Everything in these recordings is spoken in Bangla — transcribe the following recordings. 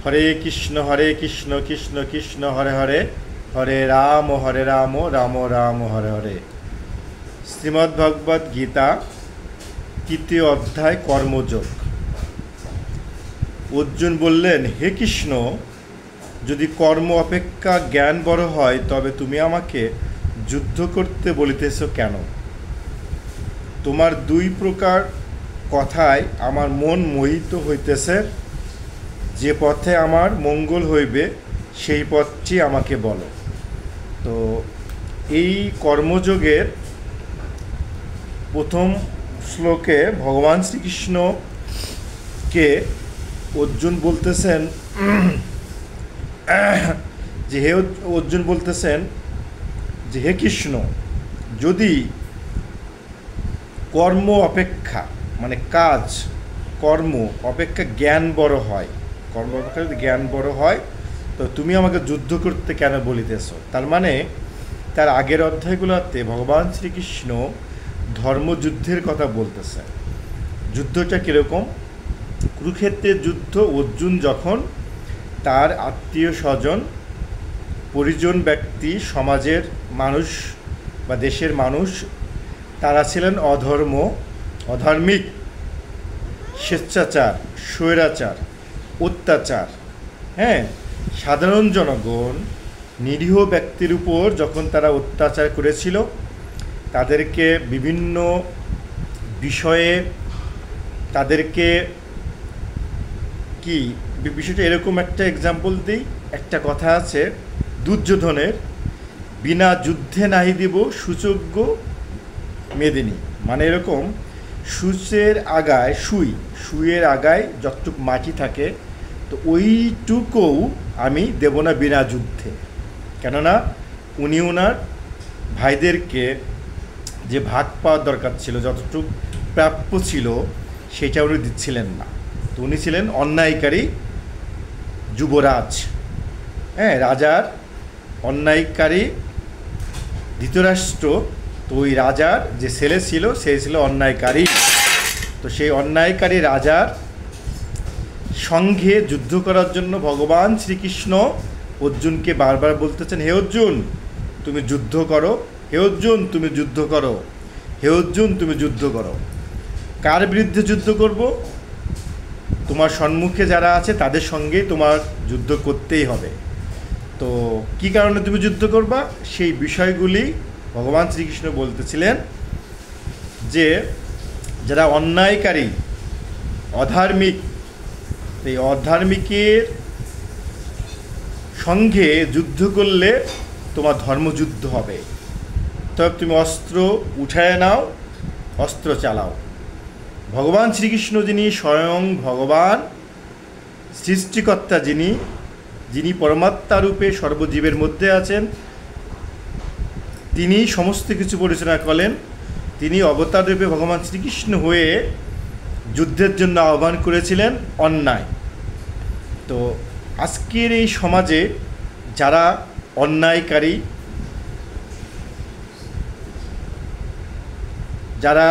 হরে কৃষ্ণ কৃষ্ণ কৃষ্ণ হরে হরে, হরে রাম রাম রাম হরে হরে। শ্রীমদ্ ভগবদ্ গীতা তৃতীয় অধ্যায় কর্মযোগ। অর্জুন বললেন, হে কৃষ্ণ, যদি কর্ম অপেক্ষা জ্ঞান বড় হয় তবে তুমি আমাকে যুদ্ধ করতে বলিতেছ কেন? তোমার দুই প্রকার কথায় আমার মন মোহিত হইতেছে। যে পথে আমার মঙ্গল হইবে সেই পথটি আমাকে বলো। তো এই কর্মযোগের প্রথম শ্লোকে ভগবান শ্রীকৃষ্ণকে অর্জুন বলতেছেন যে অর্জুন বলতেছেন যে হে কৃষ্ণ, যদি কর্ম অপেক্ষা মানে কাজ কর্ম অপেক্ষা জ্ঞান বড় হয়, কর্ম অপেক্ষা যদি জ্ঞান বড় হয় তো তুমি আমাকে যুদ্ধ করতে কেন বলিতেছ? তার মানে তার আগের অধ্যায়গুলোতে ভগবান শ্রীকৃষ্ণ ধর্মযুদ্ধের কথা বলতেছে। যুদ্ধটা কীরকম? কুরুক্ষেত্রের যুদ্ধ। অর্জুন যখন তার আত্মীয় স্বজন পরিজন ব্যক্তি সমাজের মানুষ বা দেশের মানুষ তারা ছিলেন অধার্মিক, স্বেচ্ছাচার, স্বৈরাচার, অত্যাচার। সাধারণ জনগণ নিরীহ ব্যক্তির উপর যখন তারা অত্যাচার করেছিল, তাদেরকে বিভিন্ন বিষয়ে তাদেরকে কি বিষয়টা এরকম একটা এক্সাম্পল দিই। একটা কথা আছে দুর্যোধনের, বিনা যুদ্ধে নাহি দিব সুযোগ্য মেদিনী। মানে এরকম সুইয়ের আগায় যতটুকু মাটি থাকে তো ওইটুকুও আমি দেব না বিনা যুদ্ধে। কেননা উনি ওনার ভাইদেরকে যে ভাগ পাওয়ার দরকার ছিল, যতটুকু প্রাপ্য ছিল সেটা উনি দিচ্ছিলেন না। তো উনি ছিলেন অন্যায়কারী যুবরাজ, রাজার অন্যায়কারী ধৃতরাষ্ট্র। তো ওই রাজার যে ছেলে ছিল সে ছিল অন্যায়কারী। তো সেই অন্যায়কারী রাজার সঙ্গে যুদ্ধ করার জন্য ভগবান শ্রীকৃষ্ণ অর্জুনকে বারবার বলতেছেন, হে অর্জুন তুমি যুদ্ধ করো, হে অর্জুন তুমি যুদ্ধ করো, হে অর্জুন তুমি যুদ্ধ করো। কার বিরুদ্ধে যুদ্ধ করব? তোমার সম্মুখে যারা আছে তাদের সঙ্গেই তোমার যুদ্ধ করতেই হবে। তো কী কারণে তুমি যুদ্ধ করবা সেই বিষয়গুলি ভগবান শ্রীকৃষ্ণ বলতেছিলেন। যে যারা অন্যায়কারী, অধার্মিক, এই অধার্মিকের সঙ্গে যুদ্ধ করলে তোমার ধর্মযুদ্ধ হবে। তবে তুমি অস্ত্র উঠায় নাও, অস্ত্র চালাও। ভগবান শ্রীকৃষ্ণ যিনি স্বয়ং ভগবান, সৃষ্টিকর্তা, যিনি পরমাত্মা রূপে সর্বজীবের মধ্যে আছেন, তিনি সমস্ত কিছু পরিচালনা করেন। তিনি অবতার রূপে ভগবান শ্রীকৃষ্ণ হয়ে যুদ্ধের জন্য আহ্বান করেছিলেন অন্যায়। তো আজকের এই সমাজে যারা অন্যায়কারী, যারা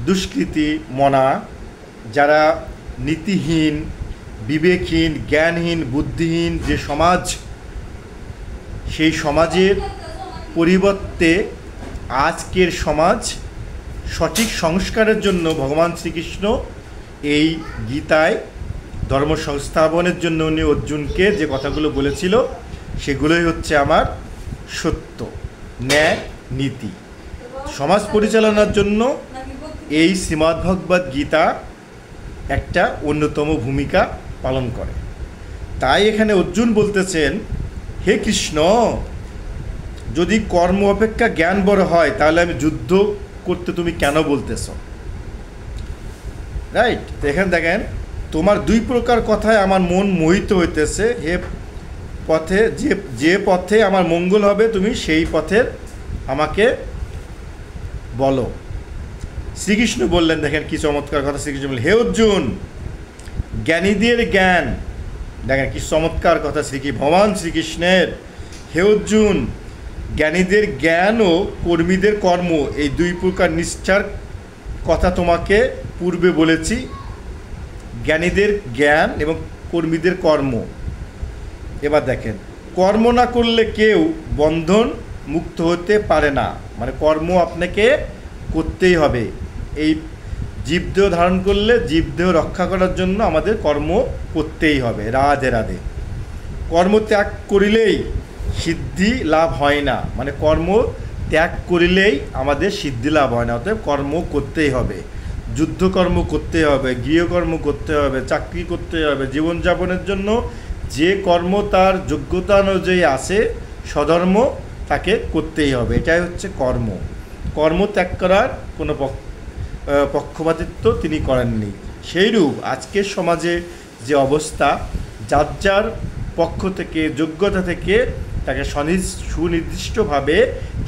দুষ্কৃতি মনা, যারা নীতিহীন, বিবেকহীন, জ্ঞানহীন, বুদ্ধিহীন যে সমাজ, সেই সমাজের পরিবর্তে আজকের সমাজ সঠিক সংস্কারের জন্য ভগবান শ্রীকৃষ্ণ এই গীতায় ধর্ম সংস্থাপনের জন্য উনি অর্জুনকে যে কথাগুলো বলেছিল সেগুলোই হচ্ছে আমার সত্য, ন্যায়, নীতি। সমাজ পরিচালনার জন্য এই শ্রীমদ্ ভগবদ্ গীতা একটা অন্যতম ভূমিকা পালন করে। তাই এখানে অর্জুন বলতেছেন, হে কৃষ্ণ, যদি কর্ম অপেক্ষা জ্ঞান বড় হয় তাহলে আমি যুদ্ধ করতে তুমি কেন বলতেছ? রাইট। তো এখানে দেখেন, তোমার দুই প্রকার কথায় আমার মন মোহিত হইতেছে। হে পথে যে পথে আমার মঙ্গল হবে তুমি সেই পথের আমাকে বলো। শ্রীকৃষ্ণ বললেন, দেখেন কি চমৎকার কথা শ্রীকৃষ্ণ বললেন, হে অর্জুন, জ্ঞানীদের জ্ঞান, দেখেন কি চমৎকার কথা ভগবান শ্রীকৃষ্ণের। হে অর্জুন, জ্ঞানীদের জ্ঞান ও কর্মীদের কর্ম, এই দুই প্রকার নিষ্ঠার কথা তোমাকে পূর্বে বলেছি। জ্ঞানীদের জ্ঞান এবং কর্মীদের কর্ম, এবার দেখেন, কর্ম না করলে কেউ বন্ধন মুক্ত হতে পারে না, মানে কর্ম আপনাকে করতেই হবে। এই জীবদেহ ধারণ করলে জীবদেহ রক্ষা করার জন্য আমাদের কর্ম করতেই হবে। রাধে রাধে। কর্ম ত্যাগ করিলেই সিদ্ধি লাভ হয় না, মানে কর্ম ত্যাগ করিলেই আমাদের সিদ্ধি লাভ হয় না। অতএব কর্ম করতেই হবে, যুদ্ধকর্ম করতে হবে, গৃহকর্ম করতে হবে, চাকরি করতে হবে। জীবনযাপনের জন্য যে কর্ম তার যোগ্যতা অনুযায়ী আসে, স্বধর্ম তাকে করতেই হবে। এটাই হচ্ছে কর্ম। কর্ম ত্যাগ করার কোনো পক্ষপাতিত্ব তিনি করেননি। সেইরূপ আজকের সমাজে যে অবস্থা, যার যার পক্ষ থেকে যোগ্যতা থেকে তাকে সুনির্দিষ্টভাবে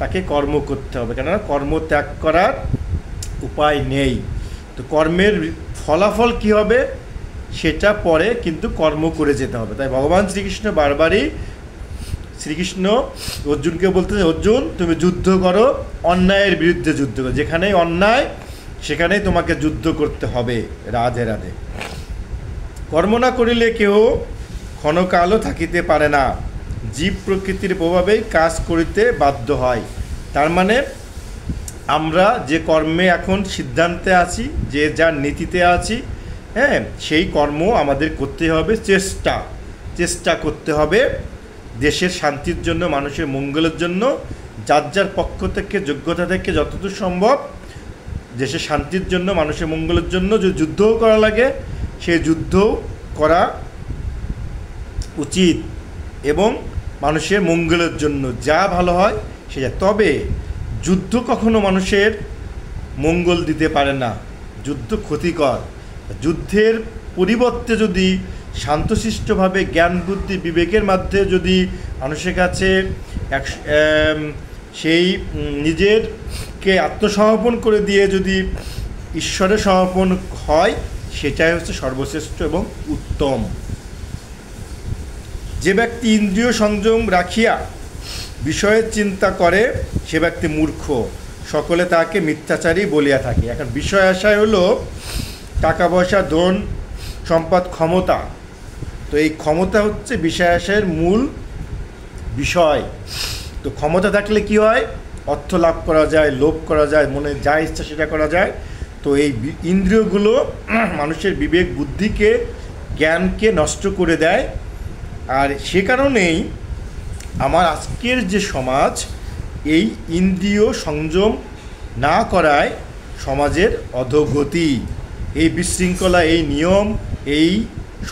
তাকে কর্ম করতে হবে, কেননা কর্ম ত্যাগ করার উপায় নেই। তো কর্মের ফলাফল কী হবে সেটা পরে, কিন্তু কর্ম করে যেতে হবে। তাই ভগবান শ্রীকৃষ্ণ বারবারই শ্রীকৃষ্ণ অর্জুনকে বলতেছে, অর্জুন তুমি যুদ্ধ করো, অন্যায়ের বিরুদ্ধে যুদ্ধ করো, যেখানেই অন্যায় সেখানেই তোমাকে যুদ্ধ করতে হবে। রাধে রাধে। কর্ম না করিলে কেহ ক্ষণকালও থাকিতে পারে না, জীব প্রকৃতির প্রভাবেই কাজ করিতে বাধ্য হয়। তার মানে আমরা যে কর্মে এখন সিদ্ধান্তে আছি, যে যার নীতিতে আছি, হ্যাঁ, সেই কর্ম আমাদের করতে হবে। চেষ্টা করতে হবে দেশের শান্তির জন্য, মানুষের মঙ্গলের জন্য। যার যার পক্ষ থেকে যোগ্যতা থেকে যতদূর সম্ভব দেশের শান্তির জন্য, মানুষের মঙ্গলের জন্য যে যুদ্ধও করা লাগে সেই যুদ্ধও করা উচিত, এবং মানুষের মঙ্গলের জন্য যা ভালো হয় সেটা। তবে যুদ্ধ কখনো মানুষের মঙ্গল দিতে পারে না, যুদ্ধ ক্ষতিকর। যুদ্ধের পরিবর্তে যদি শান্তশিষ্টভাবে জ্ঞান বুদ্ধি বিবেকের মাধ্যমে যদি মানুষের কাছে সেই নিজেরকে আত্মসমর্পণ করে দিয়ে যদি ঈশ্বরের সমর্পণ হয়, সেটাই হচ্ছে সর্বশ্রেষ্ঠ এবং উত্তম। যে ব্যক্তি ইন্দ্রিয় সংযম রাখিয়া বিষয়ের চিন্তা করে সে ব্যক্তি মূর্খ, সকলে তাকে মিথ্যাচারী বলিয়া থাকে। এখন বিষয় আশায় হলো টাকা পয়সা, ধন সম্পদ, ক্ষমতা। তো এই ক্ষমতা হচ্ছে বিষয় আশয়ের মূল বিষয়। তো ক্ষমতা থাকলে কি হয়, অর্থ লাভ করা যায়, লোভ করা যায়, মনে যা ইচ্ছা সেটা করা যায়। তো এই ইন্দ্রিয়গুলো মানুষের বিবেক বুদ্ধিকে, জ্ঞানকে নষ্ট করে দেয়। আর সে কারণেই আমার আজকের যে সমাজ, এই ইন্দ্রিয় সংযম না করায় সমাজের অধোগতি। এই বিশৃঙ্খলা, এই নিয়ম, এই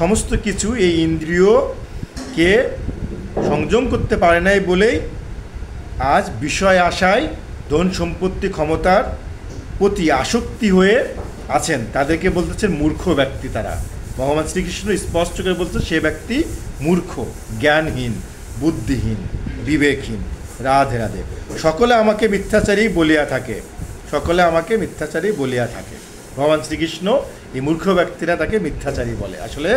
সমস্ত কিছু এই ইন্দ্রিয়কে সংযম করতে পারে নাই বলেই আজ বিষয় আশায়, ধন সম্পত্তি, ক্ষমতার প্রতি আসক্তি হয়ে আছেন। তাদেরকে বলতেছেন মূর্খ ব্যক্তি। তারা ভগবান শ্রীকৃষ্ণ স্পষ্ট করে বলছে সে ব্যক্তি মূর্খ, জ্ঞানহীন, বুদ্ধিহীন, বিবেকহীন। রাধে রাধে। সকলে আমাকে মিথ্যাচারী বলিয়া থাকে, সকলে আমাকে মিথ্যাচারী বলিয়া থাকে। ভগবান শ্রীকৃষ্ণ এই মূর্খ ব্যক্তিরা তাকে মিথ্যাচারী বলে। আসলে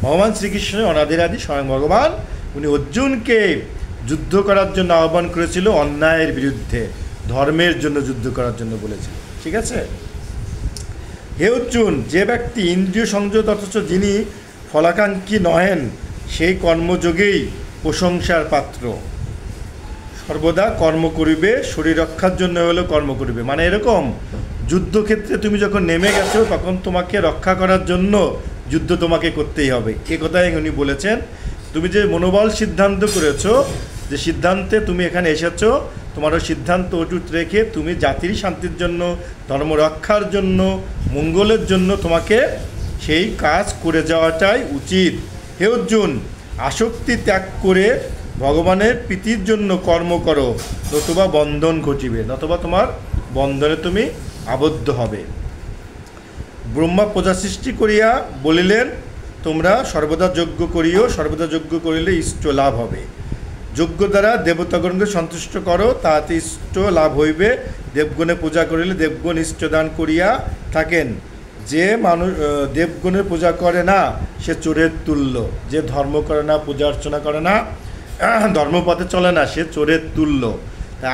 ভগবান শ্রীকৃষ্ণ অনাদিরাদি স্বয়ং ভগবান, উনি অর্জুনকে যুদ্ধ করার জন্য আহ্বান করেছিল, অন্যায়ের বিরুদ্ধে, ধর্মের জন্য যুদ্ধ করার জন্য বলেছিল। ঠিক আছে? হে অর্জুন, যে ব্যক্তি ইন্দ্রিয় সংযত অথচ যিনি ফলাকাঙ্ক্ষী নহেন, সেই কর্মযোগেই প্রশংসার পাত্র। সর্বদা কর্ম করিবে, শরীর রক্ষার জন্য হলেও কর্ম করিবে। মানে এরকম, যুদ্ধক্ষেত্রে তুমি যখন নেমে গেছো তখন তোমাকে রক্ষা করার জন্য যুদ্ধ তোমাকে করতেই হবে। এ কথাই উনি বলেছেন। তুমি যে মনোবল সিদ্ধান্ত করেছো, যে সিদ্ধান্তে তুমি এখানে এসেছো, তোমারও সিদ্ধান্ত অটুট রেখে তুমি জাতির শান্তির জন্য, ধর্ম রক্ষার জন্য, মঙ্গলের জন্য তোমাকে সেই কাজ করে যাওয়াটাই উচিত। হে অর্জুন, আসক্তি ত্যাগ করে ভগবানের প্রীতির জন্য কর্ম করো, নতুবা বন্ধন ঘটিবে, নতুবা তোমার বন্ধনে তুমি আবদ্ধ হবে। ব্রহ্মা প্রজা সৃষ্টি করিয়া বলিলেন, তোমরা সর্বদা যজ্ঞ করিও, সর্বদা যজ্ঞ করিলে ইষ্ট লাভ হবে। যজ্ঞ দ্বারা দেবতাগণকে সন্তুষ্ট করো, তাহাতে ইষ্ট লাভ হইবে। দেবগণে পূজা করিলে দেবগণ ইষ্টদান করিয়া থাকেন। যে মানুষ দেবগণের পূজা করে না সে চোরের তুল্য। যে ধর্ম করে না, পূজা অর্চনা করে না, ধর্মপথে চলে না, সে চোরের তুল্য।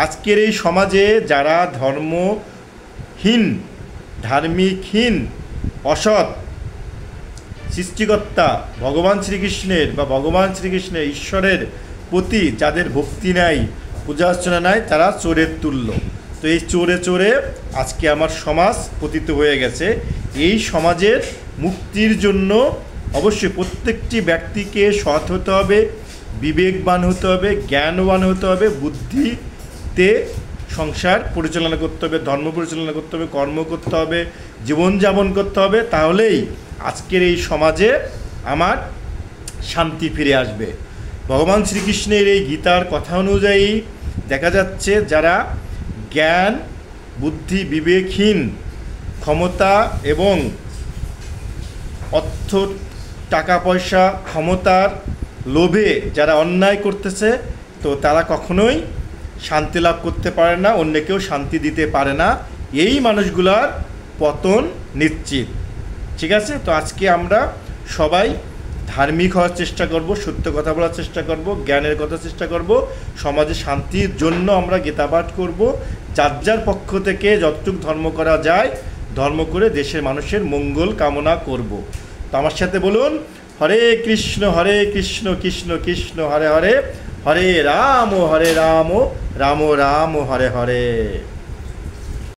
আজকের এই সমাজে যারা ধর্মহীন, ধার্মিকহীন, অসৎ, সৃষ্টিকর্তা ভগবান শ্রীকৃষ্ণের বা ভগবান শ্রীকৃষ্ণের ঈশ্বরের প্রতি যাদের ভক্তি নাই, পূজা অর্চনা নাই, তারা চোরের তুল্য। তো এই চোরে চোরে আজকে আমার সমাজ পতিত হয়ে গেছে। এই সমাজের মুক্তির জন্য অবশ্যই প্রত্যেকটি ব্যক্তিকে সৎ হতে হবে, বিবেকবান হতে হবে, জ্ঞানবান হতে হবে, বুদ্ধিতে সংসার পরিচালনা করতে হবে, ধর্ম পরিচালনা করতে হবে, কর্ম করতে হবে, জীবনযাপন করতে হবে। তাহলেই আজকের এই সমাজে আমার শান্তি ফিরে আসবে। ভগবান শ্রীকৃষ্ণের এই গীতার কথা অনুযায়ী দেখা যাচ্ছে যারা জ্ঞান বুদ্ধি বিবেকহীন, ক্ষমতা এবং অর্থ টাকা পয়সা ক্ষমতার লোভে যারা অন্যায় করতেছে, তো তারা কখনোই শান্তি লাভ করতে পারে না, অন্যকেও শান্তি দিতে পারে না। এই মানুষগুলার পতন নিশ্চিত। ঠিক আছে? তো আজকে আমরা সবাই ধার্মিক হওয়ার চেষ্টা করব, সত্য কথা বলার চেষ্টা করব, জ্ঞানের কথা চেষ্টা করব, সমাজে শান্তির জন্য আমরা গীতা পাঠ করব, যার যার পক্ষ থেকে যতটুকু ধর্ম করা যায় ধর্ম করে দেশের মানুষের মঙ্গল কামনা করব। তো আমার সাথে বলুন, হরে কৃষ্ণ কৃষ্ণ কৃষ্ণ হরে হরে, হরে রাম রাম রাম হরে হরে।